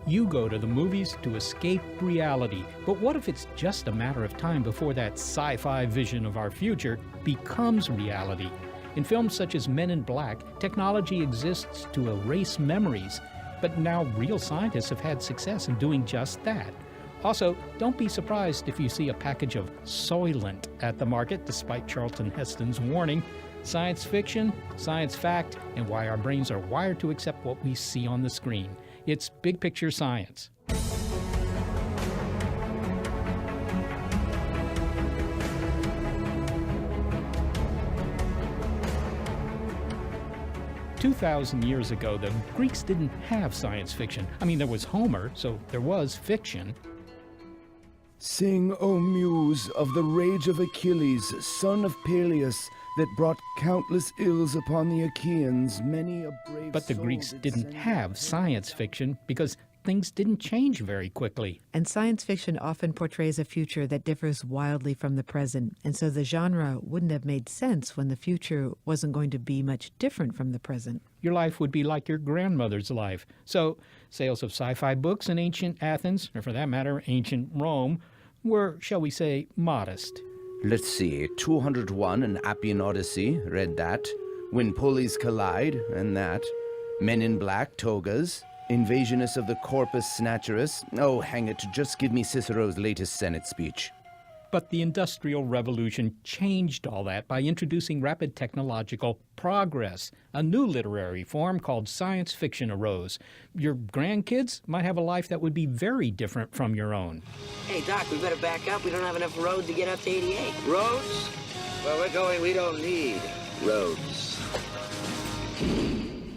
You go to the movies to escape reality. But what if it's just a matter of time before that sci-fi vision of our future becomes reality? In films such as Men in Black, technology exists to erase memories. But now real scientists have had success in doing just that. Also, don't be surprised if you see a package of Soylent at the market, despite Charleton Heston's warning. Science fiction, science fact, and why our brains are wired to accept what we see on the screen. It's Big Picture Science. "2,000 years ago, the Greeks didn't have science fiction. I mean, there was Homer, so there was fiction. Sing, O Muse, of the rage of Achilles, son of Peleus, that brought countless ills upon the Achaeans, many a brave But the soul Greeks did didn't send have science fiction because things didn't change very quickly. And science fiction often portrays a future that differs wildly from the present, and so the genre wouldn't have made sense when the future wasn't going to be much different from the present. Your life would be like your grandmother's life. So, sales of sci-fi books in ancient Athens, or for that matter, ancient Rome, were, shall we say, modest. Let's see, 201, An Appian Odyssey, read that. When Pulleys Collide, and that. Men in Black, togas. Invasionist of the Corpus Snatcherus. Oh, hang it, just give me Cicero's latest Senate speech. But the Industrial Revolution changed all that by introducing rapid technological progress. A new literary form called science fiction arose. Your grandkids might have a life that would be very different from your own. Hey, Doc, we better back up. We don't have enough road to get up to 88. Roads? Where we're going, we don't need roads.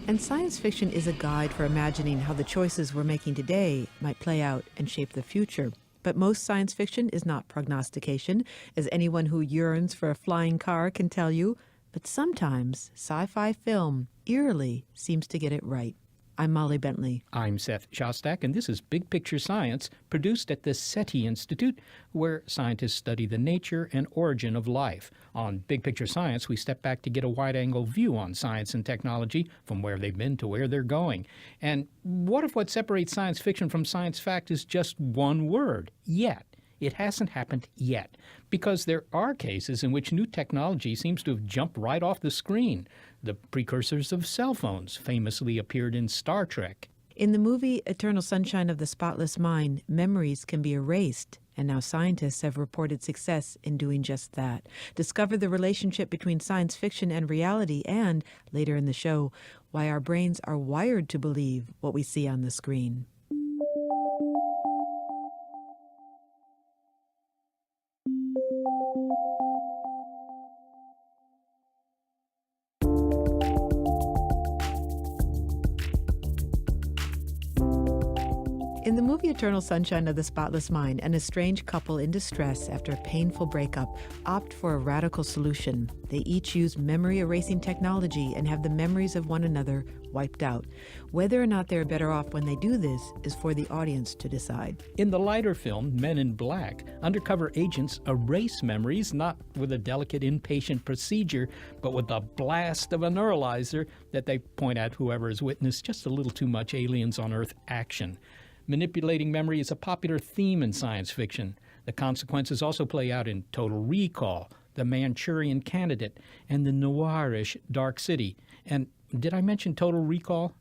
And science fiction is a guide for imagining how the choices we're making today might play out and shape the future. But most science fiction is not prognostication, as anyone who yearns for a flying car can tell you. But sometimes sci-fi film eerily seems to get it right. I'm Molly Bentley. I'm Seth Shostak, and this is Big Picture Science, produced at the SETI Institute, where scientists study the nature and origin of life. On Big Picture Science, we step back to get a wide-angle view on science and technology, from where they've been to where they're going. And what if what separates science fiction from science fact is just one word? Yet. It hasn't happened yet, because there are cases in which new technology seems to have jumped right off the screen. The precursors of cell phones famously appeared in Star Trek. In the movie Eternal Sunshine of the Spotless Mind, memories can be erased, and now scientists have reported success in doing just that. Discover the relationship between science fiction and reality, and, later in the show, why our brains are wired to believe what we see on the screen. In the movie Eternal Sunshine of the Spotless Mind, an estranged couple in distress after a painful breakup opt for a radical solution. They each use memory-erasing technology and have the memories of one another wiped out. Whether or not they're better off when they do this is for the audience to decide. In the lighter film, Men in Black, undercover agents erase memories not with a delicate inpatient procedure, but with the blast of a neuralizer that they point at whoever has witnessed just a little too much aliens on Earth action. Manipulating memory is a popular theme in science fiction. The consequences also play out in Total Recall, The Manchurian Candidate, and the noirish Dark City. And did I mention Total Recall?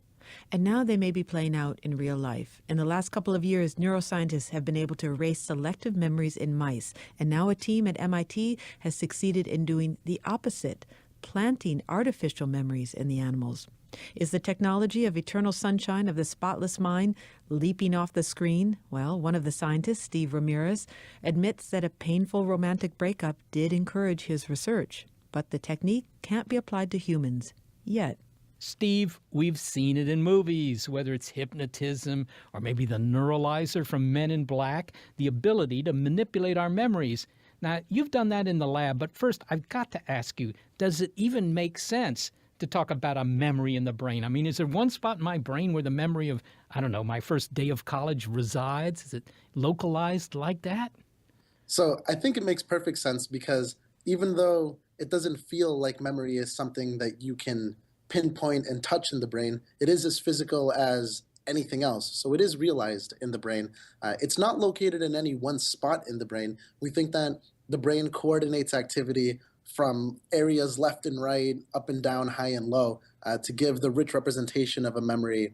And now they may be playing out in real life. In the last couple of years, neuroscientists have been able to erase selective memories in mice. And now a team at MIT has succeeded in doing the opposite, planting artificial memories in the animals. Is the technology of Eternal Sunshine of the Spotless Mind leaping off the screen? Well, one of the scientists, Steve Ramirez, admits that a painful romantic breakup did encourage his research. But the technique can't be applied to humans yet. Steve, we've seen it in movies, whether it's hypnotism or maybe the neuralizer from Men in Black, the ability to manipulate our memories. Now, you've done that in the lab, but first I've got to ask you, does it even make sense to talk about a memory in the brain? I mean, is there one spot in my brain where the memory of, my first day of college resides? Is it localized like that? So I think it makes perfect sense, because even though it doesn't feel like memory is something that you can pinpoint and touch in the brain, it is as physical as anything else. So it is realized in the brain. It's not located in any one spot in the brain. We think that the brain coordinates activity from areas left and right, up and down, high and low, to give the rich representation of a memory,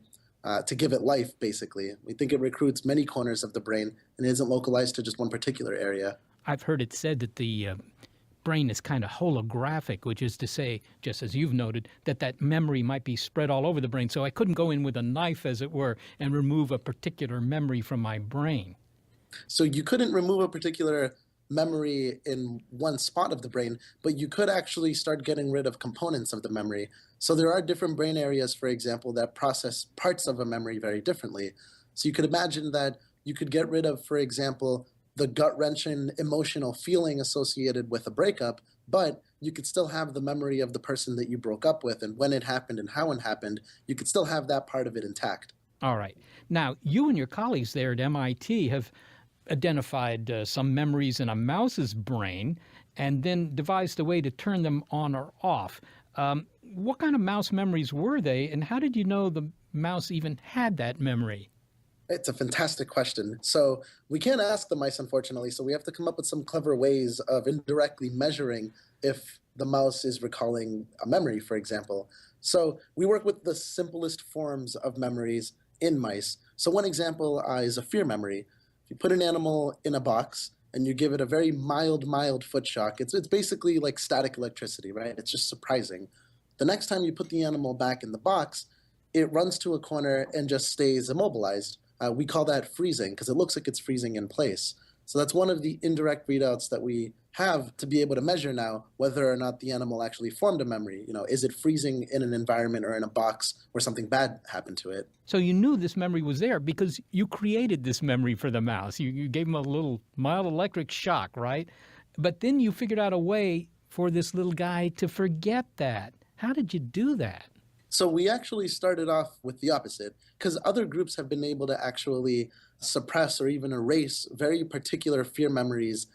to give it life, basically. We think it recruits many corners of the brain and isn't localized to just one particular area. I've heard it said that the brain is kind of holographic, which is to say, just as you've noted, that memory might be spread all over the brain. So I couldn't go in with a knife, as it were, and remove a particular memory from my brain. So you couldn't remove a particular memory in one spot of the brain, but you could actually start getting rid of components of the memory. So there are different brain areas, for example, that process parts of a memory very differently. So you could imagine that you could get rid of, for example, the gut-wrenching emotional feeling associated with a breakup, but you could still have the memory of the person that you broke up with and when it happened and how it happened. You could still have that part of it intact. All right. Now, you and your colleagues there at MIT have identified some memories in a mouse's brain and then devised a way to turn them on or off. What kind of mouse memories were they, and how did you know the mouse even had that memory? It's a fantastic question. So we can't ask the mice, unfortunately, so we have to come up with some clever ways of indirectly measuring if the mouse is recalling a memory, for example. So we work with the simplest forms of memories in mice. So one example is a fear memory. If you put an animal in a box and you give it a very mild foot shock, it's basically like static electricity, right? It's just surprising. The next time you put the animal back in the box, it runs to a corner and just stays immobilized. We call that freezing because it looks like it's freezing in place. So that's one of the indirect readouts that we have to be able to measure now whether or not the animal actually formed a memory. Is it freezing in an environment or in a box where something bad happened to it? So you knew this memory was there because you created this memory for the mouse. You gave him a little mild electric shock, right? But then you figured out a way for this little guy to forget that. How did you do that? So we actually started off with the opposite, because other groups have been able to actually suppress or even erase very particular fear memories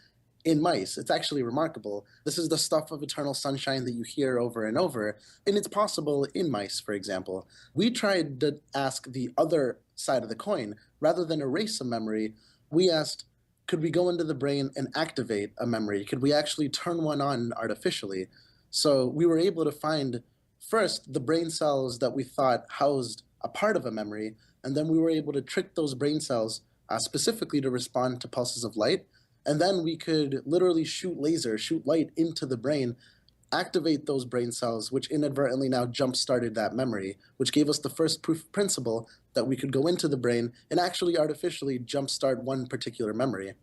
in mice. It's actually remarkable. This is the stuff of eternal sunshine that you hear over and over, and it's possible in mice, for example. We tried to ask the other side of the coin. Rather than erase a memory, we asked, could we go into the brain and activate a memory? Could we actually turn one on artificially? So we were able to find first the brain cells that we thought housed a part of a memory, and then we were able to trick those brain cells specifically to respond to pulses of light. And then we could literally shoot light into the brain, activate those brain cells, which inadvertently now jump-started that memory, which gave us the first proof of principle that we could go into the brain and actually artificially jump-start one particular memory.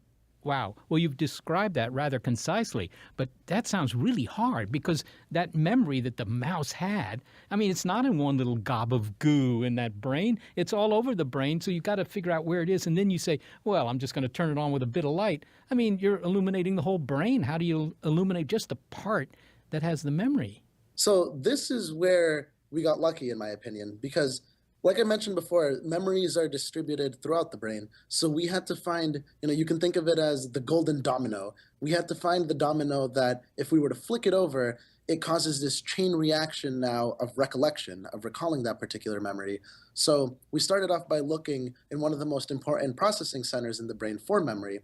Wow. Well, you've described that rather concisely, but that sounds really hard because that memory that the mouse had, it's not in one little gob of goo in that brain. It's all over the brain, so you've got to figure out where it is, and then you say, well, I'm just going to turn it on with a bit of light. You're illuminating the whole brain. How do you illuminate just the part that has the memory? So this is where we got lucky, in my opinion, because like I mentioned before, memories are distributed throughout the brain. So we had to find, you can think of it as the golden domino. We had to find the domino that if we were to flick it over, it causes this chain reaction now of recollection, of recalling that particular memory. So we started off by looking in one of the most important processing centers in the brain for memory.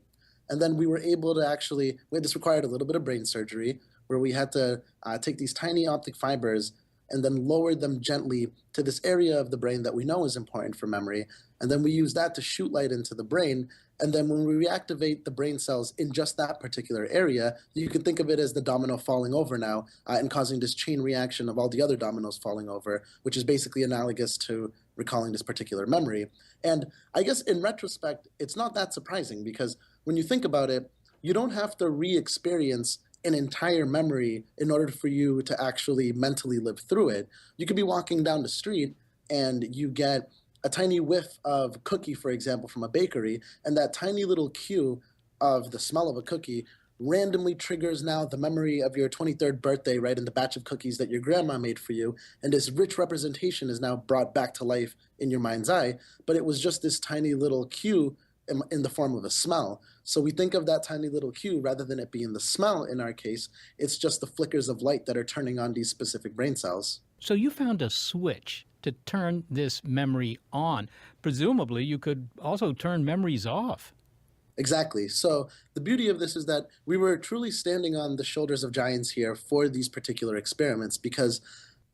And then we were able to this required a little bit of brain surgery, where we had to take these tiny optic fibers and then lower them gently to this area of the brain that we know is important for memory. And then we use that to shoot light into the brain. And then when we reactivate the brain cells in just that particular area, you can think of it as the domino falling over now and causing this chain reaction of all the other dominoes falling over, which is basically analogous to recalling this particular memory. And I guess in retrospect, it's not that surprising because when you think about it, you don't have to re-experience an entire memory in order for you to actually mentally live through it. You could be walking down the street and you get a tiny whiff of cookie, for example, from a bakery, and that tiny little cue of the smell of a cookie randomly triggers now the memory of your 23rd birthday, right, in the batch of cookies that your grandma made for you, and this rich representation is now brought back to life in your mind's eye, but it was just this tiny little cue in the form of a smell. So we think of that tiny little cue, rather than it being the smell in our case, it's just the flickers of light that are turning on these specific brain cells. So you found a switch to turn this memory on. presumably you could also turn memories off. Exactly. So the beauty of this is that we were truly standing on the shoulders of giants here for these particular experiments, because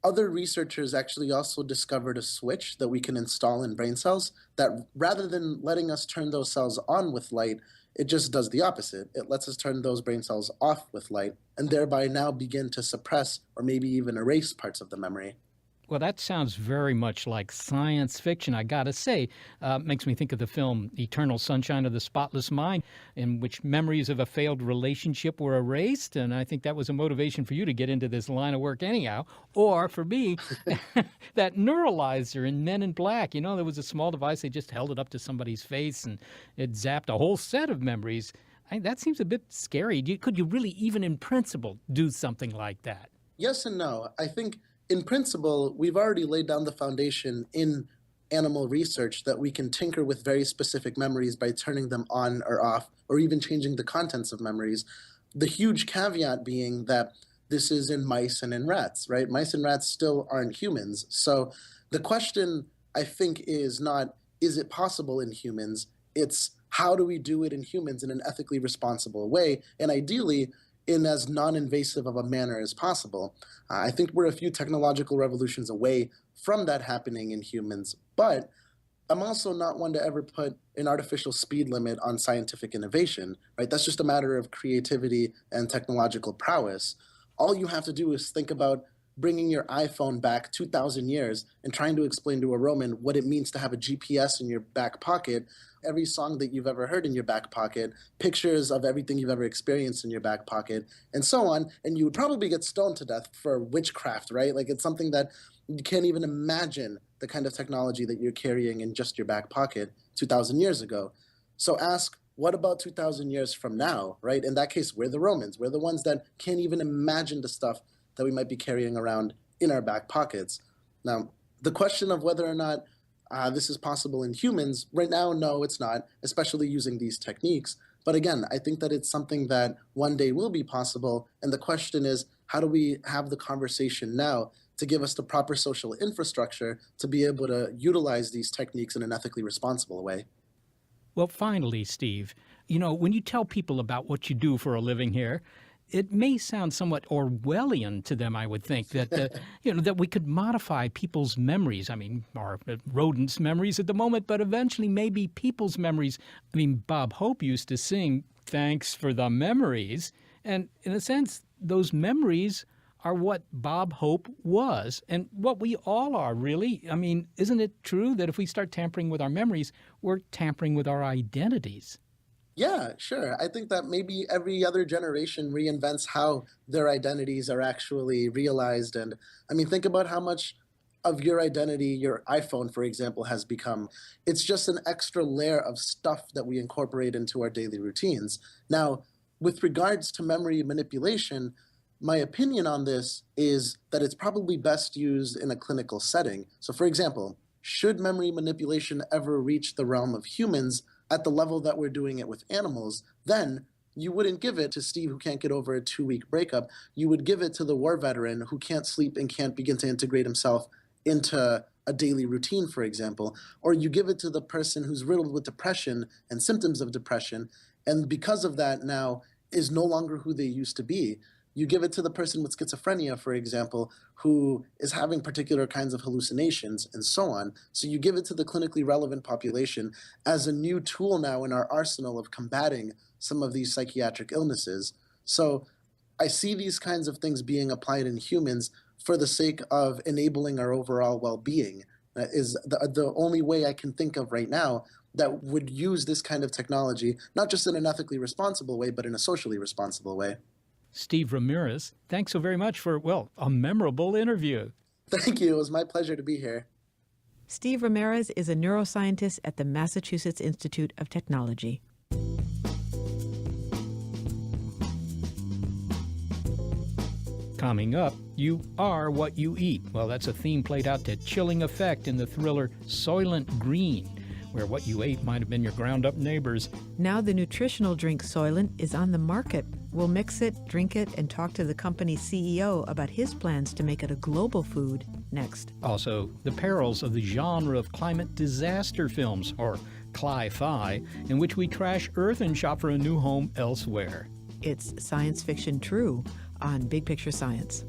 other researchers actually also discovered a switch that we can install in brain cells that, rather than letting us turn those cells on with light, it just does the opposite. It lets us turn those brain cells off with light and thereby now begin to suppress or maybe even erase parts of the memory. Well, that sounds very much like science fiction, I gotta say. Makes me think of the film Eternal Sunshine of the Spotless Mind, in which memories of a failed relationship were erased, and I think that was a motivation for you to get into this line of work anyhow. Or, for me, that neuralizer in Men in Black. You know, there was a small device, they just held it up to somebody's face, and it zapped a whole set of memories. That seems a bit scary. Could you really, even in principle, do something like that? Yes and no. I think in principle, we've already laid down the foundation in animal research that we can tinker with very specific memories by turning them on or off, or even changing the contents of memories. The huge caveat being that this is in mice and in rats, right? Mice and rats still aren't humans. So the question, I think, is not, is it possible in humans? It's, how do we do it in humans in an ethically responsible way? And ideally, in as non-invasive of a manner as possible. I think we're a few technological revolutions away from that happening in humans, but I'm also not one to ever put an artificial speed limit on scientific innovation, right? That's just a matter of creativity and technological prowess. All you have to do is think about bringing your iPhone back 2,000 years and trying to explain to a Roman what it means to have a GPS in your back pocket, every song that you've ever heard in your back pocket, pictures of everything you've ever experienced in your back pocket, and so on. And you would probably get stoned to death for witchcraft, right? Like, it's something that you can't even imagine, the kind of technology that you're carrying in just your back pocket 2,000 years ago. So ask, what about 2,000 years from now, right? In that case, we're the Romans. We're the ones that can't even imagine the stuff that we might be carrying around in our back pockets. Now, the question of whether or not this is possible in humans, right now, no, it's not, especially using these techniques. But again, I think that it's something that one day will be possible. And the question is, how do we have the conversation now to give us the proper social infrastructure to be able to utilize these techniques in an ethically responsible way? Well, finally, Steve, you know, when you tell people about what you do for a living here, it may sound somewhat Orwellian to them, I would think, that that we could modify people's memories. I mean, our rodents' memories at the moment, but eventually maybe people's memories. I mean, Bob Hope used to sing, "Thanks for the memories," and in a sense, those memories are what Bob Hope was, and what we all are, really. I mean, isn't it true that if we start tampering with our memories, we're tampering with our identities? Yeah, sure. I think that maybe every other generation reinvents how their identities are actually realized. And I mean, think about how much of your identity your iPhone, for example, has become. It's just an extra layer of stuff that we incorporate into our daily routines. Now, with regards to memory manipulation, my opinion on this is that it's probably best used in a clinical setting. So, for example, should memory manipulation ever reach the realm of humans at the level that we're doing it with animals, then you wouldn't give it to Steve who can't get over a 2-week breakup. You would give it to the war veteran who can't sleep and can't begin to integrate himself into a daily routine, for example. Or you give it to the person who's riddled with depression and symptoms of depression, and because of that now is no longer who they used to be. You give it to the person with schizophrenia, for example, who is having particular kinds of hallucinations and so on. So you give it to the clinically relevant population as a new tool now in our arsenal of combating some of these psychiatric illnesses. So I see these kinds of things being applied in humans for the sake of enabling our overall well-being. That is the only way I can think of right now that would use this kind of technology, not just in an ethically responsible way, but in a socially responsible way. Steve Ramirez, thanks so very much for, well, a memorable interview. Thank you. It was my pleasure to be here. Steve Ramirez is a neuroscientist at the Massachusetts Institute of Technology. Coming up, you are what you eat. Well, that's a theme played out to chilling effect in the thriller Soylent Green. where what you ate might have been your ground-up neighbors. Now the nutritional drink Soylent is on the market. We'll mix it, drink it, and talk to the company's CEO about his plans to make it a global food next. Also, the perils of the genre of climate disaster films, or cli-fi, in which we trash Earth and shop for a new home elsewhere. It's Science Fiction True on Big Picture Science.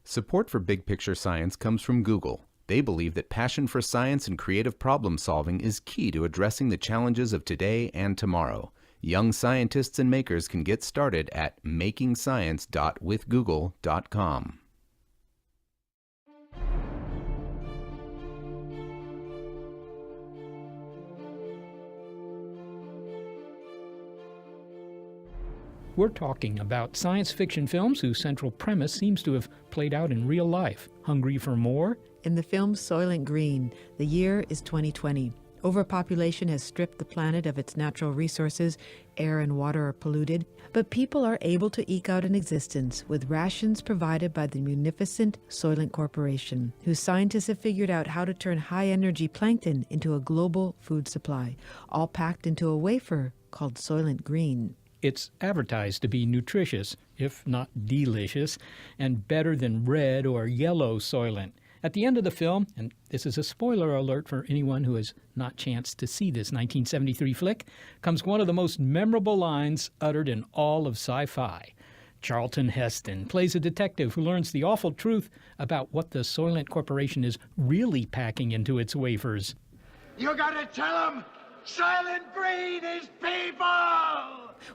Support for Big Picture Science comes from Google. They believe that passion for science and creative problem solving is key to addressing the challenges of today and tomorrow. Young scientists and makers can get started at makingscience.withgoogle.com. We're talking about science fiction films whose central premise seems to have played out in real life. Hungry for more? In the film Soylent Green, the year is 2020. Overpopulation has stripped the planet of its natural resources, air and water are polluted, but people are able to eke out an existence with rations provided by the munificent Soylent Corporation, whose scientists have figured out how to turn high-energy plankton into a global food supply, all packed into a wafer called Soylent Green. It's advertised to be nutritious, if not delicious, and better than red or yellow Soylent. At the end of the film, and this is a spoiler alert for anyone who has not chanced to see this 1973 flick, comes one of the most memorable lines uttered in all of sci-fi. Charleton Heston plays a detective who learns the awful truth about what the Soylent Corporation is really packing into its wafers. You gotta tell them Soylent Green is people!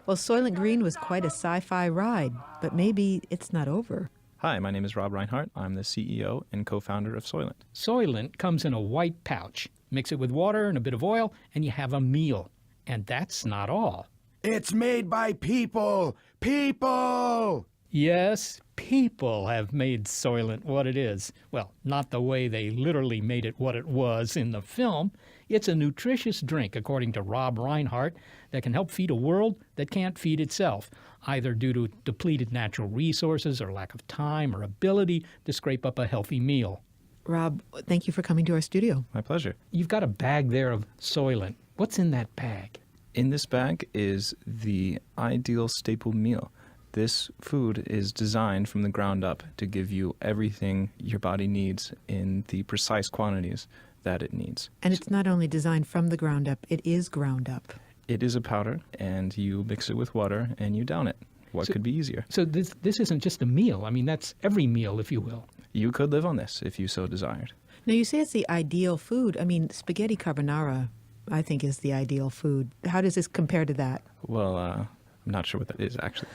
Well, Soylent Green was quite a sci-fi ride, but maybe it's not over. Hi, my name is Rob Reinhart. I'm the CEO and co-founder of Soylent. Soylent comes in a white pouch. Mix it with water and a bit of oil, and you have a meal. And that's not all. It's made by people! People! Yes, people have made Soylent what it is. Well, not the way they literally made it what it was in the film. It's a nutritious drink, according to Rob Reinhart, that can help feed a world that can't feed itself, either due to depleted natural resources or lack of time or ability to scrape up a healthy meal. Rob, thank you for coming to our studio. My pleasure. You've got a bag there of Soylent. What's in that bag? In this bag is the ideal staple meal. This food is designed from the ground up to give you everything your body needs in the precise quantities that it needs. And it's not only designed from the ground up, it is ground up. It is a powder, and you mix it with water, and you down it. What could be easier? So this isn't just a meal. I mean, that's every meal, if you will. You could live on this if you so desired. Now, you say it's the ideal food. I mean, spaghetti carbonara, I think, is the ideal food. How does this compare to that? Well, I'm not sure what that is, actually.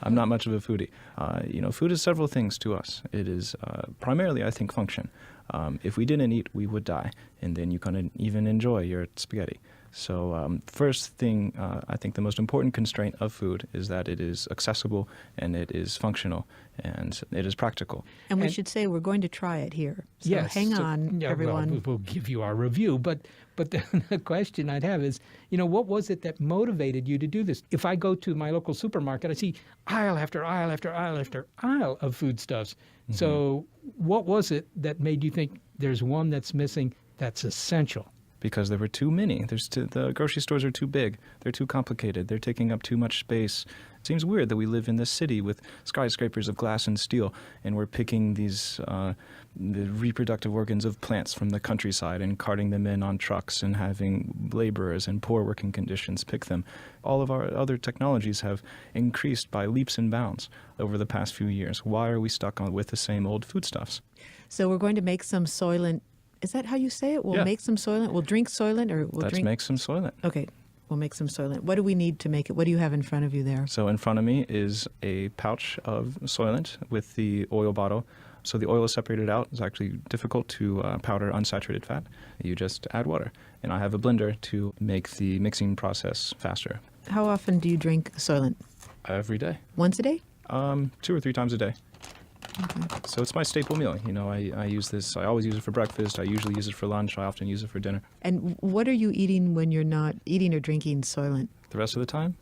I'm not much of a foodie. Food is several things to us. It is primarily, I think, function. If we didn't eat, we would die, and then you couldn't even enjoy your spaghetti. So first thing, I think the most important constraint of food is that it is accessible, and it is functional, and it is practical. And we should say we're going to try it here. So yes, hang on, everyone. Well, we'll give you our review, but the question I'd have is, what was it that motivated you to do this? If I go to my local supermarket, I see aisle after aisle after aisle after aisle of foodstuffs. Mm-hmm. So what was it that made you think there's one that's missing that's essential? Because there were too many. The grocery stores are too big. They're too complicated. They're taking up too much space. It seems weird that we live in this city with skyscrapers of glass and steel, and we're picking these the reproductive organs of plants from the countryside and carting them in on trucks and having laborers in poor working conditions pick them. All of our other technologies have increased by leaps and bounds over the past few years. Why are we stuck with the same old foodstuffs? So we're going to make some Soylent. Is that how you say it? We'll make some Soylent? We'll drink Soylent, or we'll Let's make some Soylent. Okay, we'll make some Soylent. What do we need to make it? What do you have in front of you there? So in front of me is a pouch of Soylent with the oil bottle. So the oil is separated out. It's actually difficult to powder unsaturated fat. You just add water. And I have a blender to make the mixing process faster. How often do you drink Soylent? Every day. Once a day? 2 or 3 times a day. So it's my staple meal. I use this. I always use it for breakfast. I usually use it for lunch. I often use it for dinner. And what are you eating when you're not eating or drinking Soylent? The rest of the time,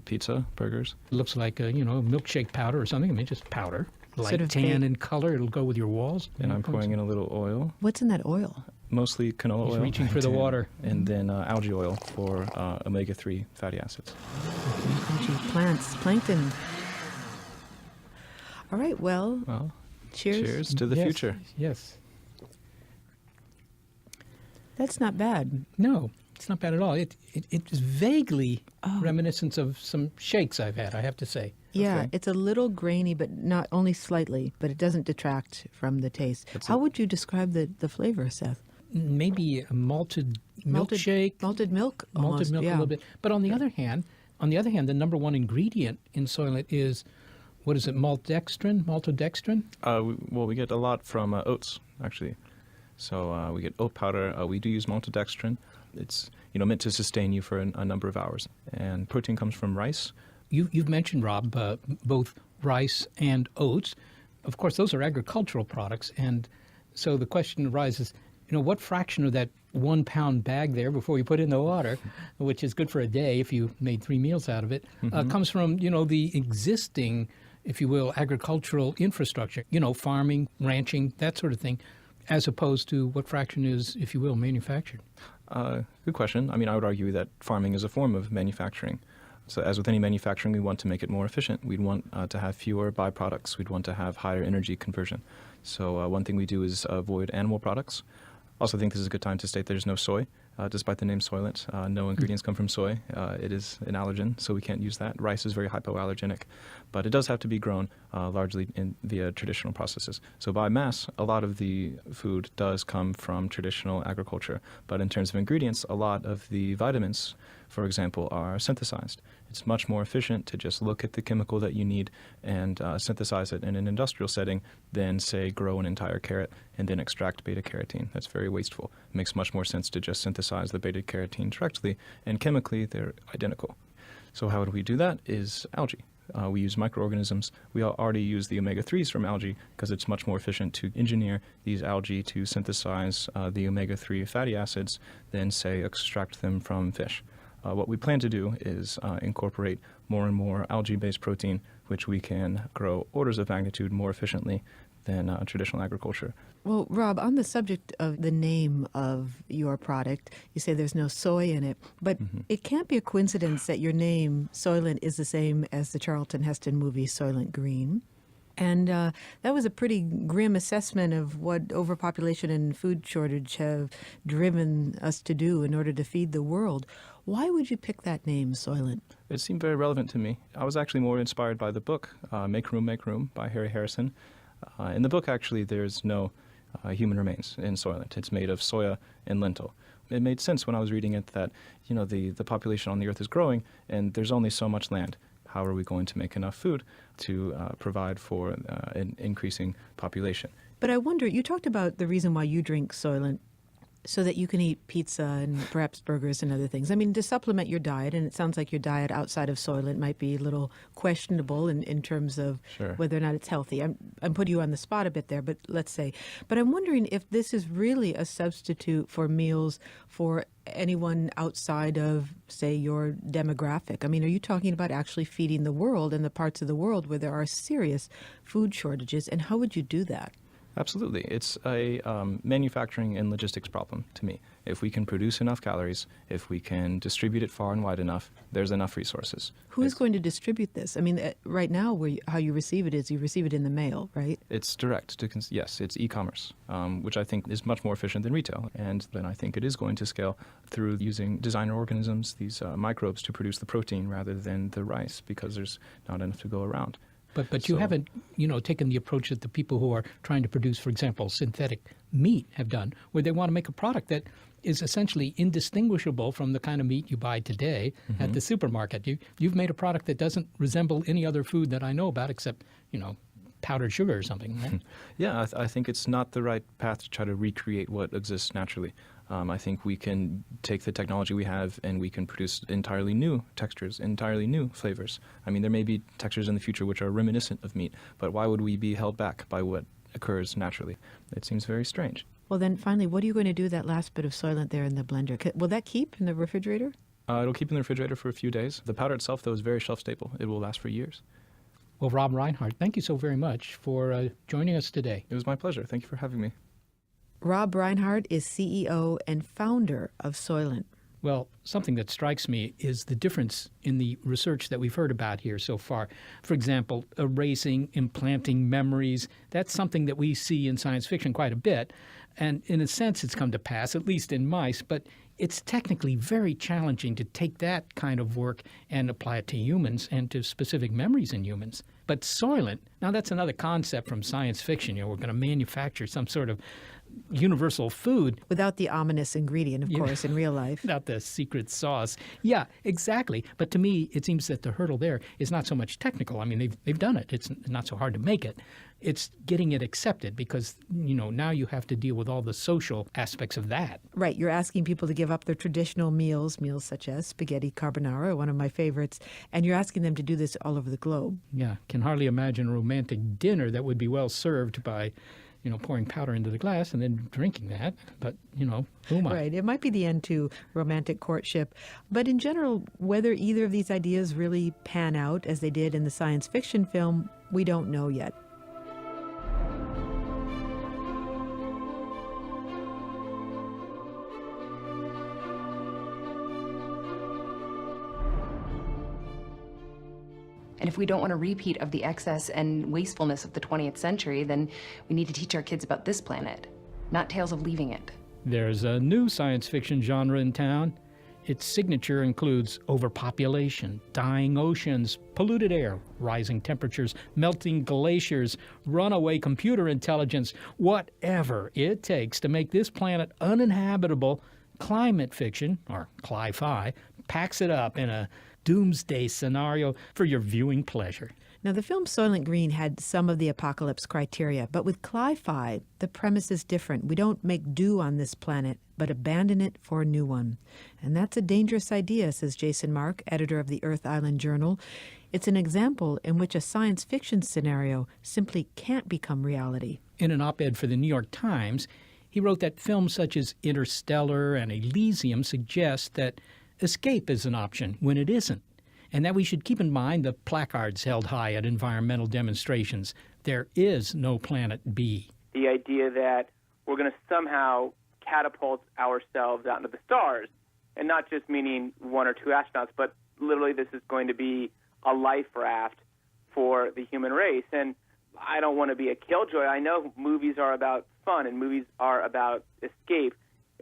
pizza, burgers. It looks like a milkshake powder or something. I mean, just powder. Light Sort of tan in color. It'll go with your walls. And I'm pouring in a little oil. What's in that oil? Mostly canola oil. He's reaching for the water. And then algae oil for omega-3 fatty acids. Algae, plants, plankton. All right, well, cheers. Cheers to the future. Yes. That's not bad. No, it's not bad at all. It is vaguely reminiscent of some shakes I've had, I have to say. Yeah, Okay. it's a little grainy, but not only slightly, but it doesn't detract from the taste. How would you describe the flavor, Seth? Maybe a malted milkshake. Malted milk? Malted Almost, milk yeah. a little bit. But on the other hand, the number one ingredient in Soylent is, what is it, maltodextrin? We get a lot from oats, actually. So we get oat powder. We do use maltodextrin. It's meant to sustain you for a number of hours. And protein comes from rice. You've mentioned, Rob, both rice and oats. Of course, those are agricultural products. And so the question arises, what fraction of that 1 pound bag there before you put in the water, which is good for a day if you made 3 meals out of it, comes from, the existing, if you will, agricultural infrastructure, farming, ranching, that sort of thing, as opposed to what fraction is, if you will, manufactured? Good question. I would argue that farming is a form of manufacturing. So as with any manufacturing, we want to make it more efficient. We'd want to have fewer byproducts. We'd want to have higher energy conversion. So one thing we do is avoid animal products. Also think this is a good time to state there's no soy, despite the name Soylent. No ingredients come from soy. It is an allergen, so we can't use that. Rice is very hypoallergenic, but it does have to be grown largely via traditional processes. So by mass, a lot of the food does come from traditional agriculture, but in terms of ingredients, a lot of the vitamins, for example, are synthesized. It's much more efficient to just look at the chemical that you need and synthesize it in an industrial setting than, say, grow an entire carrot and then extract beta-carotene. That's very wasteful. It makes much more sense to just synthesize the beta-carotene directly, and chemically they're identical. So how do we do that is algae. We use microorganisms. We already use the omega-3s from algae because it's much more efficient to engineer these algae to synthesize the omega-3 fatty acids than, say, extract them from fish. What we plan to do is incorporate more and more algae-based protein, which we can grow orders of magnitude more efficiently than traditional agriculture. Well, Rob, on the subject of the name of your product, you say there's no soy in it, but it can't be a coincidence that your name, Soylent, is the same as the Charleton Heston movie Soylent Green. And that was a pretty grim assessment of what overpopulation and food shortage have driven us to do in order to feed the world. Why would you pick that name, Soylent? It seemed very relevant to me. I was actually more inspired by the book, Make Room, by Harry Harrison. In the book, actually, there's no human remains in Soylent. It's made of soya and lentil. It made sense when I was reading it that, the population on the earth is growing and there's only so much land. How are we going to make enough food to provide for an increasing population? But I wonder, you talked about the reason why you drink Soylent, so that you can eat pizza and perhaps burgers and other things. I mean, to supplement your diet, and it sounds like your diet outside of Soylent might be a little questionable in terms of whether or not it's healthy. I'm putting you on the spot a bit there, but let's say. But I'm wondering if this is really a substitute for meals for anyone outside of, say, your demographic. I mean, are you talking about actually feeding the world in the parts of the world where there are serious food shortages, and how would you do that? Absolutely. It's a manufacturing and logistics problem to me. If we can produce enough calories, if we can distribute it far and wide enough, there's enough resources. Who is going to distribute this? I mean, right now, how you receive it is you receive it in the mail, right? It's direct to yes, it's e-commerce, which I think is much more efficient than retail. And then I think it is going to scale through using designer organisms, these microbes, to produce the protein rather than the rice, because there's not enough to go around. But you haven't, taken the approach that the people who are trying to produce, for example, synthetic meat have done, where they want to make a product that is essentially indistinguishable from the kind of meat you buy today at the supermarket. You've made a product that doesn't resemble any other food that I know about except, powdered sugar or something, right? Yeah, I think it's not the right path to try to recreate what exists naturally. I think we can take the technology we have and we can produce entirely new textures, entirely new flavors. I mean, there may be textures in the future which are reminiscent of meat, but why would we be held back by what occurs naturally? It seems very strange. Well, then finally, what are you going to do that last bit of Soylent there in the blender? Will that keep in the refrigerator? It'll keep in the refrigerator for a few days. The powder itself, though, is very shelf stable. It will last for years. Well, Rob Reinhardt, thank you so very much for joining us today. It was my pleasure. Thank you for having me. Rob Reinhardt is CEO and founder of Soylent. Well, something that strikes me is the difference in the research that we've heard about here so far. For example, erasing, implanting memories. That's something that we see in science fiction quite a bit. And in a sense, it's come to pass, at least in mice. But it's technically very challenging to take that kind of work and apply it to humans and to specific memories in humans. But Soylent, now that's another concept from science fiction. We're going to manufacture some sort of universal food. Without the ominous ingredient, of course, in real life. Without the secret sauce. Yeah, exactly. But to me, it seems that the hurdle there is not so much technical. I mean, they've done it. It's not so hard to make it. It's getting it accepted because, now you have to deal with all the social aspects of that. Right. You're asking people to give up their traditional meals such as spaghetti carbonara, one of my favorites, and you're asking them to do this all over the globe. Yeah. Can hardly imagine a romantic dinner that would be well served by pouring powder into the glass and then drinking that. But, who am I? Right. It might be the end to romantic courtship. But in general, whether either of these ideas really pan out as they did in the science fiction film, we don't know yet. And if we don't want a repeat of the excess and wastefulness of the 20th century, then we need to teach our kids about this planet, not tales of leaving it. There's a new science fiction genre in town. Its signature includes overpopulation, dying oceans, polluted air, rising temperatures, melting glaciers, runaway computer intelligence, whatever it takes to make this planet uninhabitable. Climate fiction, or cli-fi, packs it up in a doomsday scenario for your viewing pleasure. Now, the film Soylent Green had some of the apocalypse criteria, but with cli-fi, the premise is different. We don't make do on this planet, but abandon it for a new one. And that's a dangerous idea, says Jason Mark, editor of the Earth Island Journal. It's an example in which a science fiction scenario simply can't become reality. In an op-ed for the New York Times, he wrote that films such as Interstellar and Elysium suggest that escape is an option when it isn't, and that we should keep in mind the placards held high at environmental demonstrations. There is no planet B. The idea that we're going to somehow catapult ourselves out into the stars, and not just meaning one or two astronauts, but literally this is going to be a life raft for the human race. And I don't want to be a killjoy. I know movies are about fun and movies are about escape.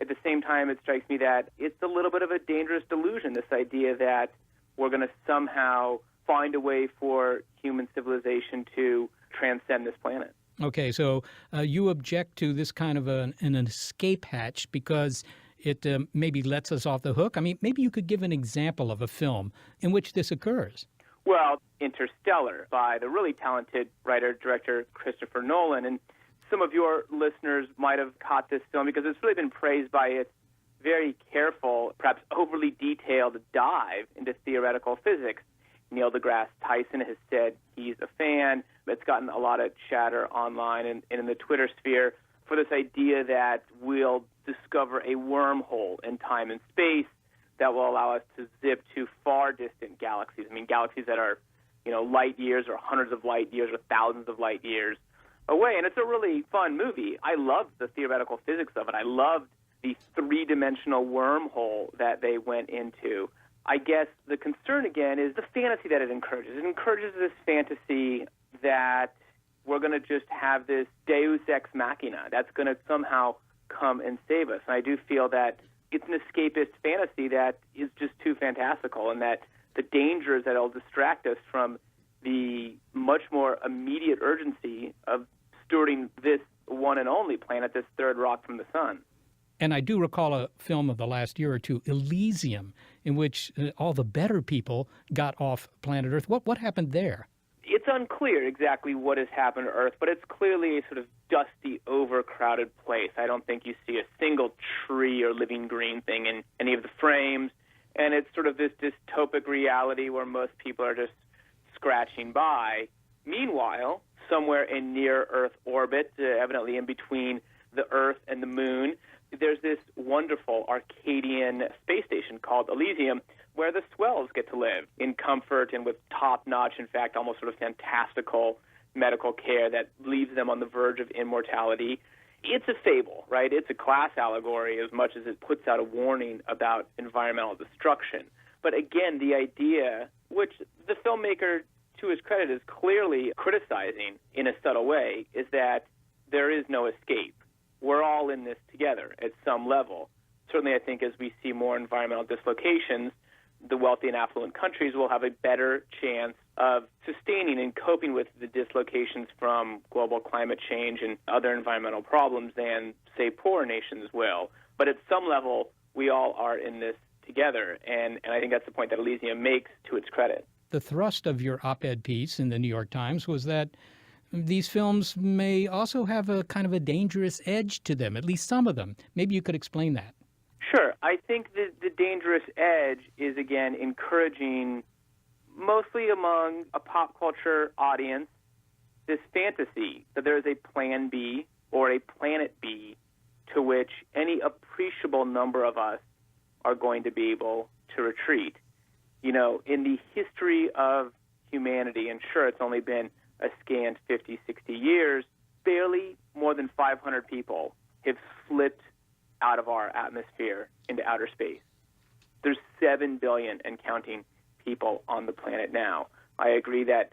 At the same time, it strikes me that it's a little bit of a dangerous delusion, this idea that we're going to somehow find a way for human civilization to transcend this planet. Okay, so you object to this kind of an escape hatch because it maybe lets us off the hook? I mean, maybe you could give an example of a film in which this occurs. Well, Interstellar by the really talented writer-director Christopher Nolan. And some of your listeners might have caught this film because it's really been praised by its very careful, perhaps overly detailed dive into theoretical physics. Neil deGrasse Tyson has said he's a fan. It's gotten a lot of chatter online and in the Twitter sphere for this idea that we'll discover a wormhole in time and space that will allow us to zip to far distant galaxies. I mean, galaxies that are, light years or hundreds of light years or thousands of light years away. And it's a really fun movie. I loved the theoretical physics of it. I loved the three-dimensional wormhole that they went into. I guess the concern, again, is the fantasy that it encourages. It encourages this fantasy that we're going to just have this deus ex machina that's going to somehow come and save us. And I do feel that it's an escapist fantasy that is just too fantastical, and that the dangers that it'll distract us from the much more immediate urgency of stewarding this one and only planet, this third rock from the sun. And I do recall a film of the last year or two, Elysium, in which all the better people got off planet Earth. What happened there? It's unclear exactly what has happened to Earth, but it's clearly a sort of dusty, overcrowded place. I don't think you see a single tree or living green thing in any of the frames. And it's sort of this dystopic reality where most people are just scratching by. Meanwhile, somewhere in near-Earth orbit, evidently in between the Earth and the Moon, there's this wonderful Arcadian space station called Elysium, where the swells get to live in comfort and with top-notch, in fact, almost sort of fantastical medical care that leaves them on the verge of immortality. It's a fable, right? It's a class allegory as much as it puts out a warning about environmental destruction. But again, the idea, which the filmmaker, to his credit, is clearly criticizing in a subtle way, is that there is no escape. We're all in this together at some level. Certainly, I think as we see more environmental dislocations, the wealthy and affluent countries will have a better chance of sustaining and coping with the dislocations from global climate change and other environmental problems than, say, poorer nations will. But at some level, we all are in this together, and I think that's the point that Elysium makes to its credit. The thrust of your op-ed piece in the New York Times was that these films may also have a kind of a dangerous edge to them, at least some of them. Maybe you could explain that. Sure. I think that the dangerous edge is, again, encouraging, mostly among a pop culture audience, this fantasy that there is a plan B or a planet B to which any appreciable number of us are going to be able to retreat. You know, in the history of humanity, and sure, it's only been a scant 50, 60 years, barely more than 500 people have slipped out of our atmosphere into outer space. There's 7 billion and counting people on the planet now. I agree that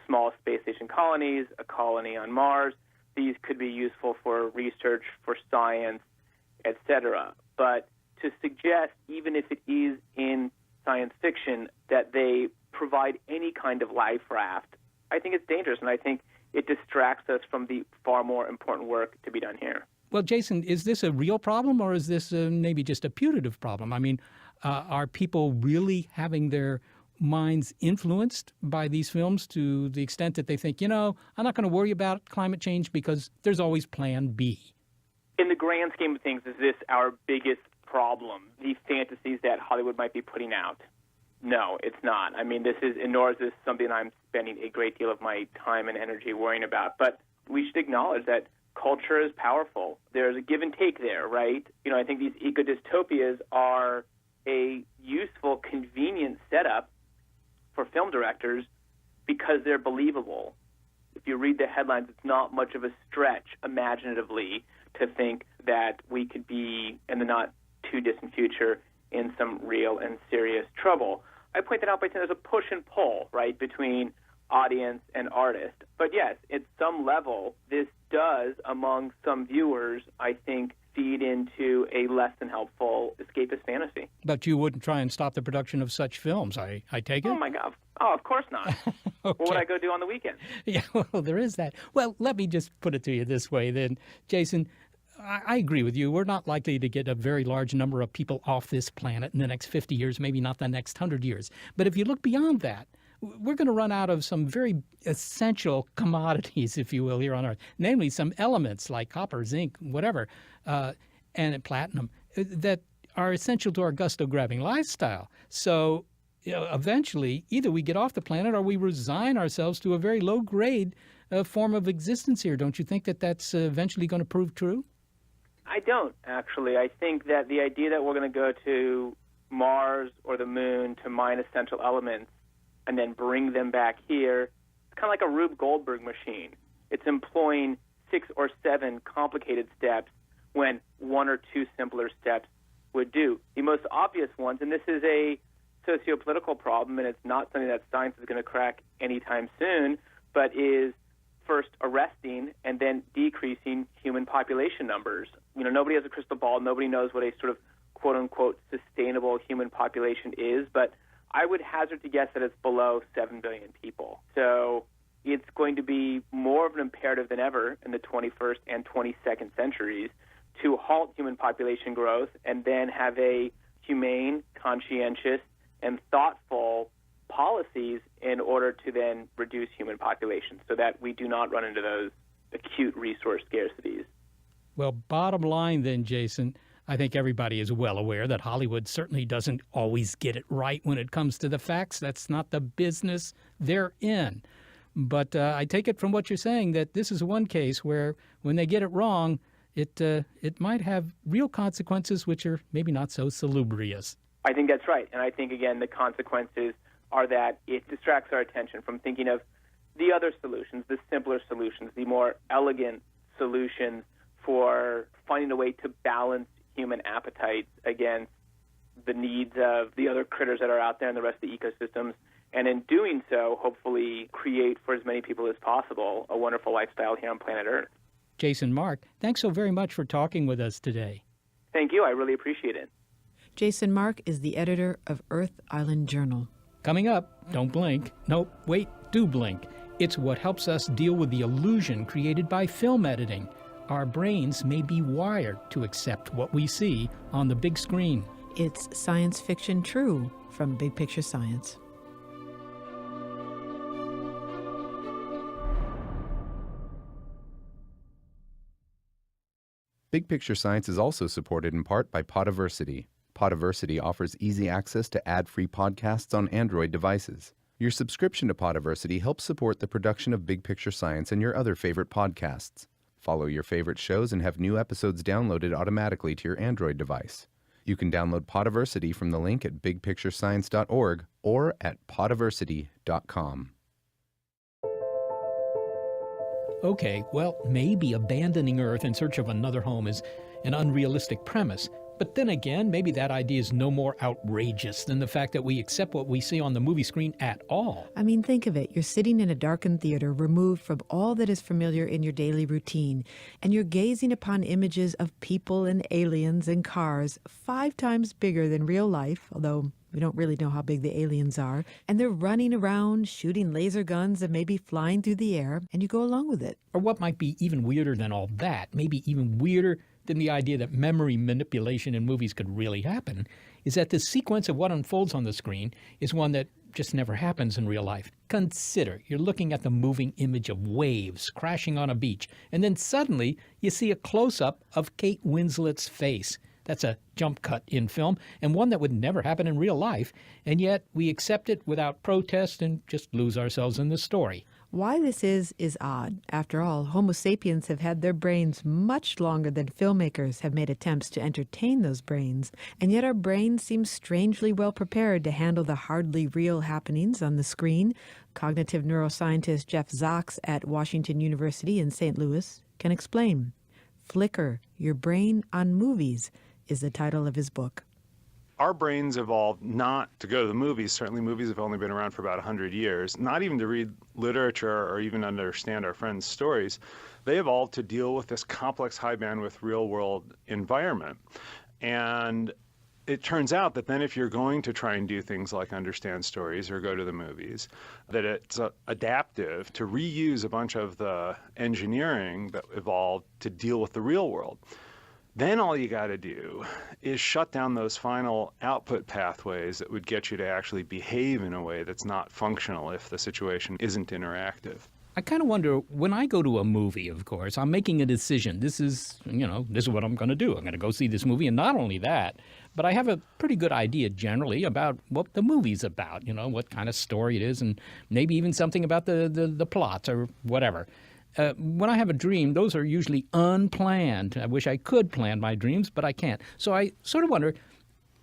small space station colonies, a colony on Mars, these could be useful for research, for science, etc. But to suggest, even if it is in science fiction, that they provide any kind of life raft, I think it's dangerous, and I think it distracts us from the far more important work to be done here. Well, Jason, is this a real problem, or is this maybe just a putative problem? I mean, are people really having their minds influenced by these films to the extent that they think, you know, I'm not going to worry about climate change because there's always plan B? In the grand scheme of things, is this our biggest problem, the fantasies that Hollywood might be putting out? No, it's not. I mean, nor is this something I'm spending a great deal of my time and energy worrying about. But we should acknowledge that culture is powerful. There's a give and take there, right? You know, I think these eco-dystopias are a useful, convenient setup for film directors because they're believable. If you read the headlines, it's not much of a stretch imaginatively to think that we could be, in the not-too-distant future, in some real and serious trouble. I point that out by saying there's a push and pull, right, between audience and artist. But yes, at some level, this does, among some viewers, I think, feed into a less than helpful escapist fantasy. But you wouldn't try and stop the production of such films, I take it? Oh, my God. Oh, of course not. Okay. What would I go do on the weekend? Yeah, well, there is that. Well, let me just put it to you this way then. Jason, I agree with you. We're not likely to get a very large number of people off this planet in the next 50 years, maybe not the next 100 years. But if you look beyond that, we're going to run out of some very essential commodities, if you will, here on Earth, namely some elements like copper, zinc, whatever, and platinum that are essential to our gusto-grabbing lifestyle. So eventually, either we get off the planet or we resign ourselves to a very low-grade form of existence here. Don't you think that that's eventually going to prove true? I don't, actually. I think that the idea that we're going to go to Mars or the Moon to mine essential elements and then bring them back here, it's kind of like a Rube Goldberg machine. It's employing 6 or 7 complicated steps when 1 or 2 simpler steps would do. The most obvious ones, and this is a socio-political problem, and it's not something that science is going to crack anytime soon, but is first arresting and then decreasing human population numbers. You know, nobody has a crystal ball. Nobody knows what a sort of quote-unquote sustainable human population is, but I would hazard to guess that it's below 7 billion people. So it's going to be more of an imperative than ever in the 21st and 22nd centuries to halt human population growth and then have a humane, conscientious, and thoughtful policies in order to then reduce human population so that we do not run into those acute resource scarcities. Well, bottom line then, Jason, I think everybody is well aware that Hollywood certainly doesn't always get it right when it comes to the facts. That's not the business they're in. But I take it from what you're saying that this is one case where when they get it wrong, it might have real consequences which are maybe not so salubrious. I think that's right. And I think, again, the consequences are that it distracts our attention from thinking of the other solutions, the simpler solutions, the more elegant solutions for finding a way to balance human appetite against the needs of the other critters that are out there and the rest of the ecosystems. And in doing so, hopefully create for as many people as possible a wonderful lifestyle here on planet Earth. Jason Mark, thanks so very much for talking with us today. Thank you. I really appreciate it. Jason Mark is the editor of Earth Island Journal. Coming up, don't blink. Nope, wait, do blink. It's what helps us deal with the illusion created by film editing. Our brains may be wired to accept what we see on the big screen. It's Science Fiction True from Big Picture Science. Big Picture Science is also supported in part by Podiversity. Podiversity offers easy access to ad-free podcasts on Android devices. Your subscription to Podiversity helps support the production of Big Picture Science and your other favorite podcasts. Follow your favorite shows and have new episodes downloaded automatically to your Android device. You can download Podiversity from the link at bigpicturescience.org or at podiversity.com. Okay, well, maybe abandoning Earth in search of another home is an unrealistic premise. But then again, maybe that idea is no more outrageous than the fact that we accept what we see on the movie screen at all. I mean, think of it. You're sitting in a darkened theater, removed from all that is familiar in your daily routine, and you're gazing upon images of people and aliens and cars 5 times bigger than real life, although we don't really know how big the aliens are, and they're running around, shooting laser guns and maybe flying through the air, and you go along with it. Or what might be even weirder than all that, maybe even weirder than the idea that memory manipulation in movies could really happen, is that the sequence of what unfolds on the screen is one that just never happens in real life. Consider, you're looking at the moving image of waves crashing on a beach, and then suddenly you see a close-up of Kate Winslet's face. That's a jump cut in film, and one that would never happen in real life, and yet we accept it without protest and just lose ourselves in the story. Why this is odd. After all, Homo sapiens have had their brains much longer than filmmakers have made attempts to entertain those brains, and yet our brains seem strangely well prepared to handle the hardly real happenings on the screen. Cognitive neuroscientist Jeff Zaks at Washington University in St. Louis can explain. Flicker, Your Brain on Movies is the title of his book. Our brains evolved not to go to the movies. Certainly movies have only been around for about 100 years, not even to read literature or even understand our friends' stories. They evolved to deal with this complex, high-bandwidth, real-world environment. And it turns out that then if you're going to try and do things like understand stories or go to the movies, that it's adaptive to reuse a bunch of the engineering that evolved to deal with the real world. Then all you got to do is shut down those final output pathways that would get you to actually behave in a way that's not functional if the situation isn't interactive. I kind of wonder, when I go to a movie, of course, I'm making a decision. This is what I'm going to do. I'm going to go see this movie. And not only that, but I have a pretty good idea generally about what the movie's about, what kind of story it is, and maybe even something about the plot or whatever. When I have a dream, those are usually unplanned. I wish I could plan my dreams, but I can't. So I sort of wonder,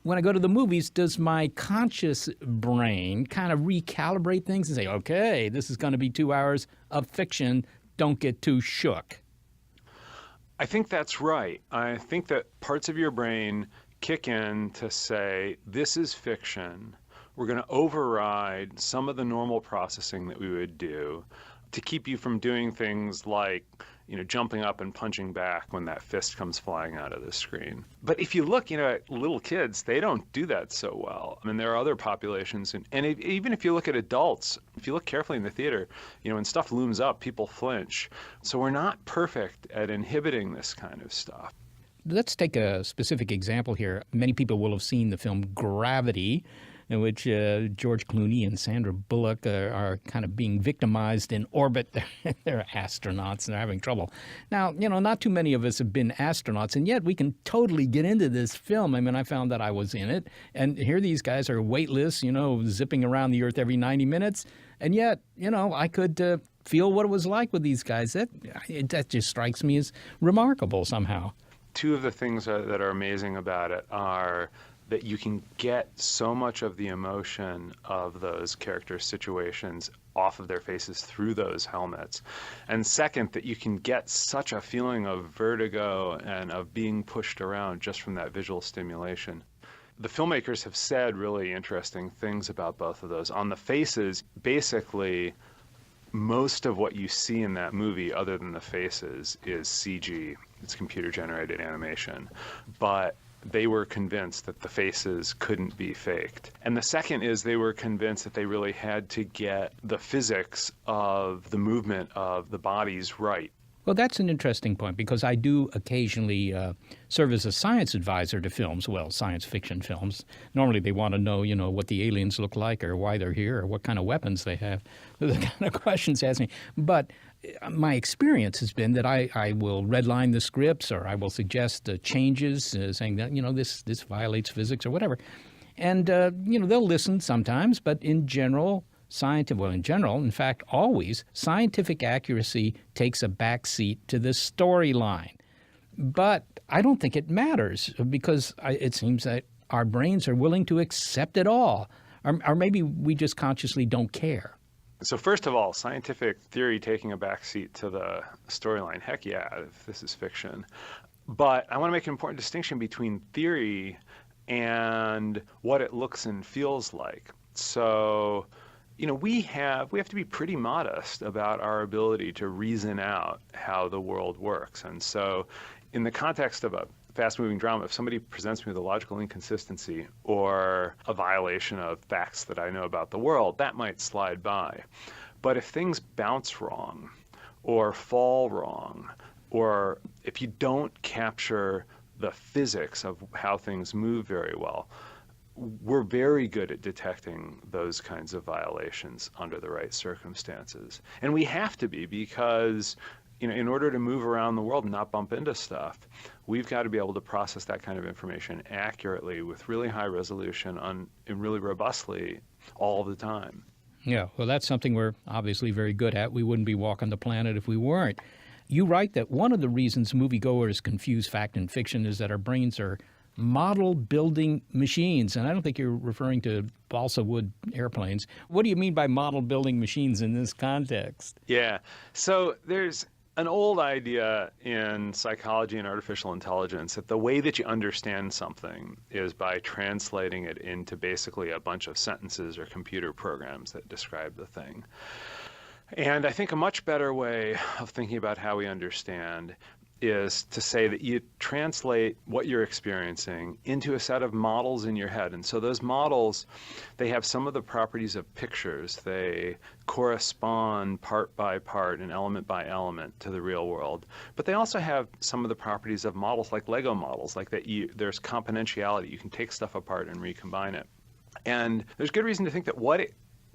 when I go to the movies, does my conscious brain kind of recalibrate things and say, okay, this is going to be 2 hours of fiction, don't get too shook? I think that's right. I think that parts of your brain kick in to say, this is fiction. We're going to override some of the normal processing that we would do to keep you from doing things like, jumping up and punching back when that fist comes flying out of the screen. But if you look, at little kids, they don't do that so well. I mean, there are other populations, and even if you look at adults, if you look carefully in the theater, when stuff looms up, people flinch. So we're not perfect at inhibiting this kind of stuff. Let's take a specific example here. Many people will have seen the film Gravity. in which George Clooney and Sandra Bullock are kind of being victimized in orbit. They're astronauts and they're having trouble. Now, not too many of us have been astronauts, and yet we can totally get into this film. I mean, I found that I was in it, and here these guys are weightless, zipping around the Earth every 90 minutes, and yet, I could feel what it was like with these guys. That just strikes me as remarkable somehow. Two of the things that are amazing about it are that you can get so much of the emotion of those character situations off of their faces through those helmets. And second, that you can get such a feeling of vertigo and of being pushed around just from that visual stimulation. The filmmakers have said really interesting things about both of those. On the faces, basically, most of what you see in that movie, other than the faces, is CG. It's computer-generated animation. But they were convinced that the faces couldn't be faked. And the second is they were convinced that they really had to get the physics of the movement of the bodies right. Well, that's an interesting point, because I do occasionally serve as a science advisor to films, science fiction films. Normally they want to know, what the aliens look like or why they're here or what kind of weapons they have. The kind of questions asked me. But my experience has been that I will redline the scripts, or I will suggest changes, saying that, this violates physics or whatever. And, they'll listen sometimes, but in general, in fact, always, scientific accuracy takes a back seat to the storyline. But I don't think it matters, because it seems that our brains are willing to accept it all. Or maybe we just consciously don't care. So first of all, scientific theory taking a back seat to the storyline, heck yeah, if this is fiction. But I want to make an important distinction between theory and what it looks and feels like. So we have to be pretty modest about our ability to reason out how the world works. And so in the context of a fast-moving drama, if somebody presents me with a logical inconsistency or a violation of facts that I know about the world, that might slide by. But if things bounce wrong or fall wrong, or if you don't capture the physics of how things move very well, we're very good at detecting those kinds of violations under the right circumstances. And we have to be, because in order to move around the world and not bump into stuff, we've got to be able to process that kind of information accurately with really high resolution and really robustly all the time. Yeah, well, that's something we're obviously very good at. We wouldn't be walking the planet if we weren't. You write that one of the reasons moviegoers confuse fact and fiction is that our brains are model-building machines. And I don't think you're referring to balsa wood airplanes. What do you mean by model-building machines in this context? Yeah, so there's an old idea in psychology and artificial intelligence that the way that you understand something is by translating it into basically a bunch of sentences or computer programs that describe the thing. And I think a much better way of thinking about how we understand is to say that you translate what you're experiencing into a set of models in your head. And so those models, they have some of the properties of pictures. They correspond part by part and element by element to the real world. But they also have some of the properties of models, like Lego models, like that there's componentiality. You can take stuff apart and recombine it. And there's good reason to think that what it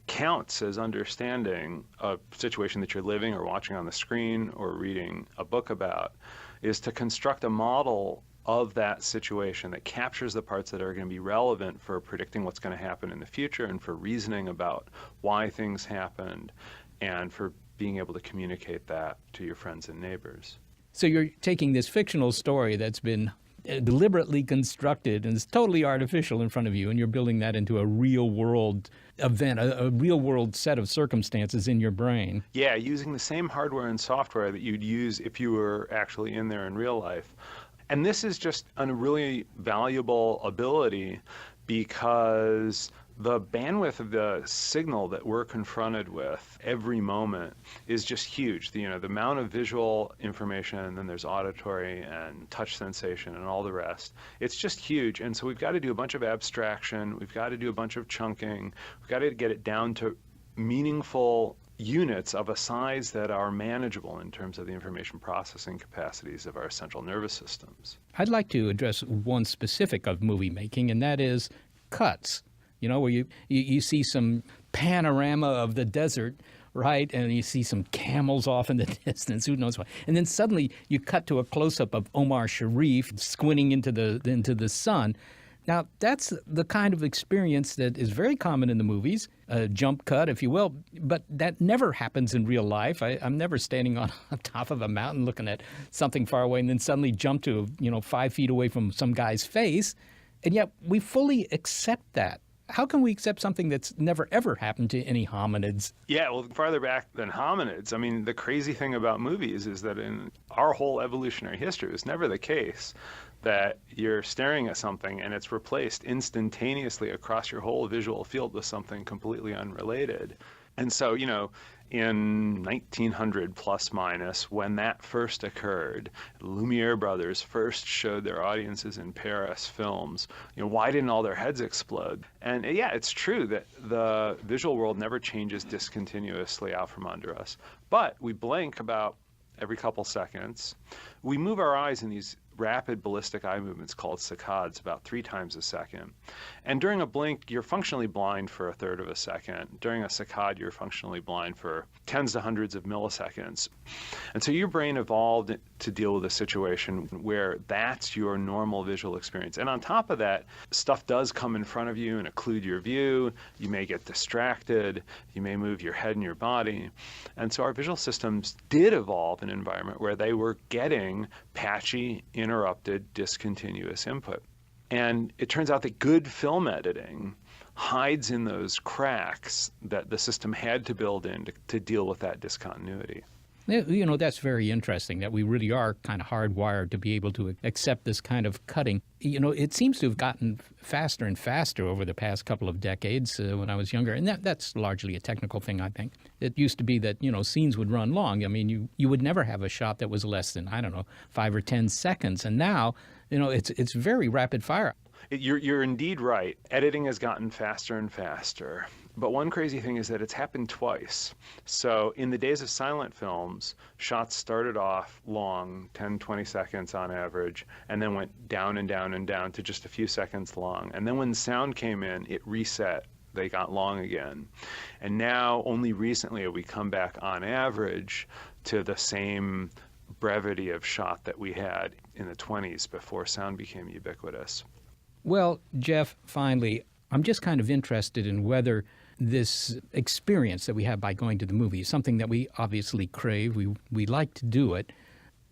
counts as understanding a situation that you're living or watching on the screen or reading a book about is to construct a model of that situation that captures the parts that are going to be relevant for predicting what's going to happen in the future and for reasoning about why things happened and for being able to communicate that to your friends and neighbors. So you're taking this fictional story that's been deliberately constructed and is totally artificial in front of you, and you're building that into a real-world event, a real-world set of circumstances in your brain. Yeah, using the same hardware and software that you'd use if you were actually in there in real life. And this is just a really valuable ability because the bandwidth of the signal that we're confronted with every moment is just huge. The amount of visual information, and then there's auditory and touch sensation and all the rest. It's just huge. And so we've got to do a bunch of abstraction. We've got to do a bunch of chunking. We've got to get it down to meaningful units of a size that are manageable in terms of the information processing capacities of our central nervous systems. I'd like to address one specific of movie making, and that is cuts. where you see some panorama of the desert, right? And you see some camels off in the distance, who knows what. And then suddenly you cut to a close-up of Omar Sharif squinting into the sun. Now, that's the kind of experience that is very common in the movies, a jump cut, if you will, but that never happens in real life. I'm never standing on top of a mountain looking at something far away and then suddenly jump to, 5 feet away from some guy's face. And yet we fully accept that. How can we accept something that's never, ever happened to any hominids? Yeah, well, farther back than hominids. I mean, the crazy thing about movies is that in our whole evolutionary history, it was never the case that you're staring at something and it's replaced instantaneously across your whole visual field with something completely unrelated. And so, in 1900 plus minus, when that first occurred, Lumiere brothers first showed their audiences in Paris films, why didn't all their heads explode? And yeah, it's true that the visual world never changes discontinuously out from under us. But we blink about every couple seconds. We move our eyes in these rapid ballistic eye movements called saccades about 3 times a second. And during a blink, you're functionally blind for a third of a second. During a saccade, you're functionally blind for tens to hundreds of milliseconds. And so your brain evolved to deal with a situation where that's your normal visual experience. And on top of that, stuff does come in front of you and occlude your view. You may get distracted. You may move your head and your body. And so our visual systems did evolve in an environment where they were getting patchy, interrupted, discontinuous input. And it turns out that good film editing hides in those cracks that the system had to build in to deal with that discontinuity. That's very interesting that we really are kind of hardwired to be able to accept this kind of cutting. It seems to have gotten faster and faster over the past couple of decades when I was younger. And that's largely a technical thing, I think. It used to be that, scenes would run long. I mean, you would never have a shot that was less than, 5 or 10 seconds. And now, it's very rapid fire. You're indeed right. Editing has gotten faster and faster. But one crazy thing is that it's happened twice. So in the days of silent films, shots started off long, 10, 20 seconds on average, and then went down and down and down to just a few seconds long. And then when sound came in, it reset. They got long again. And now, only recently have we come back on average to the same brevity of shot that we had in the 20s before sound became ubiquitous. Well, Jeff, finally, I'm just kind of interested in whether this experience that we have by going to the movie is something that we obviously crave. We like to do it.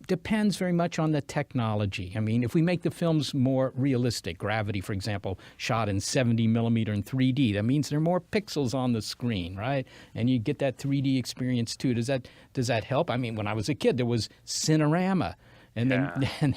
Depends very much on the technology. I mean, if we make the films more realistic, Gravity, for example, shot in 70 millimeter in 3D, that means there are more pixels on the screen, right? And you get that 3D experience too. Does that help? I mean, when I was a kid, there was Cinerama. And then,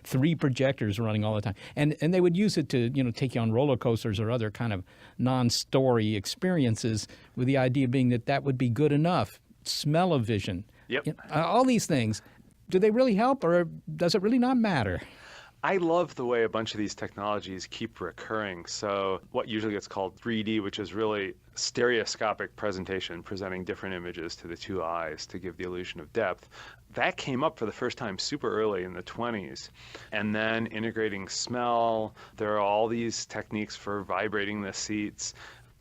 3 projectors running all the time. And they would use it to, take you on roller coasters or other kind of non-story experiences with the idea being that would be good enough. Smell-o-vision. Yep. All these things. Do they really help or does it really not matter? I love the way a bunch of these technologies keep recurring. So what usually gets called 3D, which is really stereoscopic presentation, presenting different images to the 2 eyes to give the illusion of depth, that came up for the first time super early in the 20s. And then integrating smell, there are all these techniques for vibrating the seats.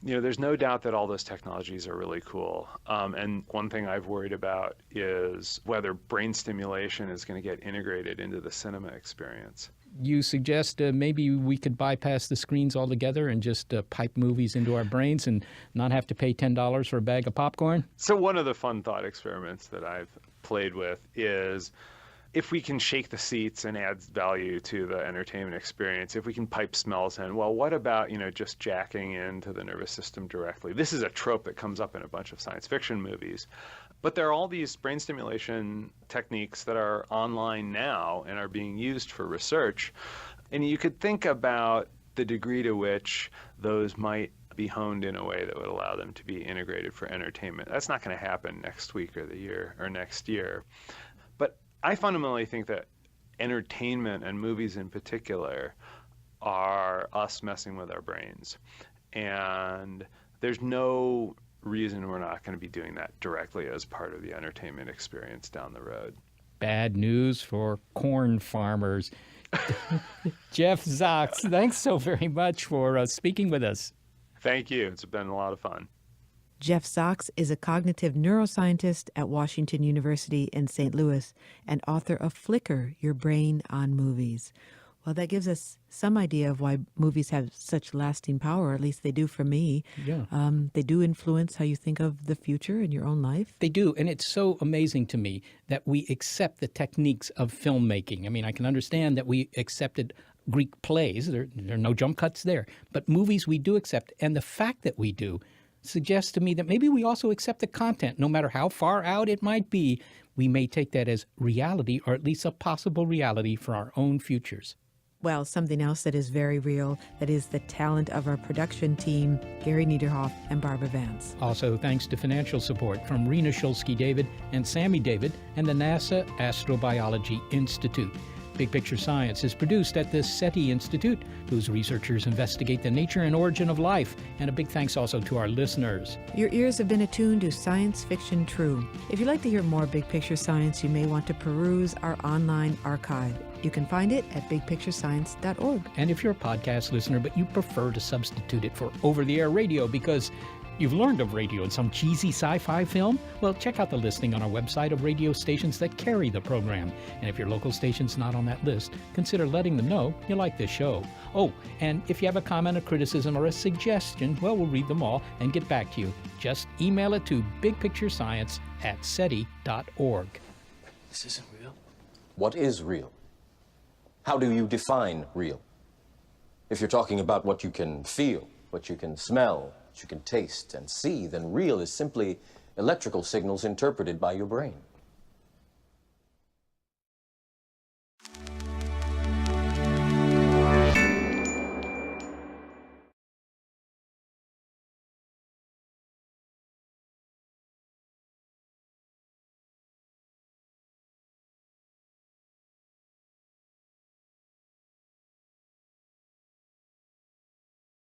There's no doubt that all those technologies are really cool. And one thing I've worried about is whether brain stimulation is going to get integrated into the cinema experience. You suggest maybe we could bypass the screens altogether and just pipe movies into our brains and not have to pay $10 for a bag of popcorn? So one of the fun thought experiments that I've played with is if we can shake the seats and add value to the entertainment experience, if we can pipe smells in, well, what about, just jacking into the nervous system directly? This is a trope that comes up in a bunch of science fiction movies. But there are all these brain stimulation techniques that are online now and are being used for research. And you could think about the degree to which those might be honed in a way that would allow them to be integrated for entertainment. That's not going to happen next week or the year or next year. But I fundamentally think that entertainment and movies in particular are us messing with our brains. And there's no reason we're not going to be doing that directly as part of the entertainment experience down the road. Bad news for corn farmers. Jeff Zox, thanks so very much for speaking with us. Thank you. It's been a lot of fun. Jeff Zox is a cognitive neuroscientist at Washington University in St. Louis and author of Flicker, Your Brain on Movies. Well, that gives us some idea of why movies have such lasting power, at least they do for me. Yeah. They do influence how you think of the future in your own life. They do, and it's so amazing to me that we accept the techniques of filmmaking. I mean, I can understand that we accepted Greek plays. There are no jump cuts there. But movies we do accept, and the fact that we do suggests to me that maybe we also accept the content, no matter how far out it might be. We may take that as reality, or at least a possible reality for our own futures. Well, something else that is very real, that is the talent of our production team, Gary Niederhoff and Barbara Vance. Also, thanks to financial support from Rena Shulsky-David and Sammy David and the NASA Astrobiology Institute. Big Picture Science is produced at the SETI Institute, whose researchers investigate the nature and origin of life. And a big thanks also to our listeners. Your ears have been attuned to Science Fiction True. If you'd like to hear more Big Picture Science, you may want to peruse our online archive. You can find it at bigpicturescience.org. And if you're a podcast listener, but you prefer to substitute it for over-the-air radio because you've learned of radio in some cheesy sci-fi film, well, check out the listing on our website of radio stations that carry the program. And if your local station's not on that list, consider letting them know you like this show. Oh, and if you have a comment, a criticism, or a suggestion, well, we'll read them all and get back to you. Just email it to bigpicturescience@seti.org. This isn't real. What is real? How do you define real? If you're talking about what you can feel, what you can smell, what you can taste and see, then real is simply electrical signals interpreted by your brain.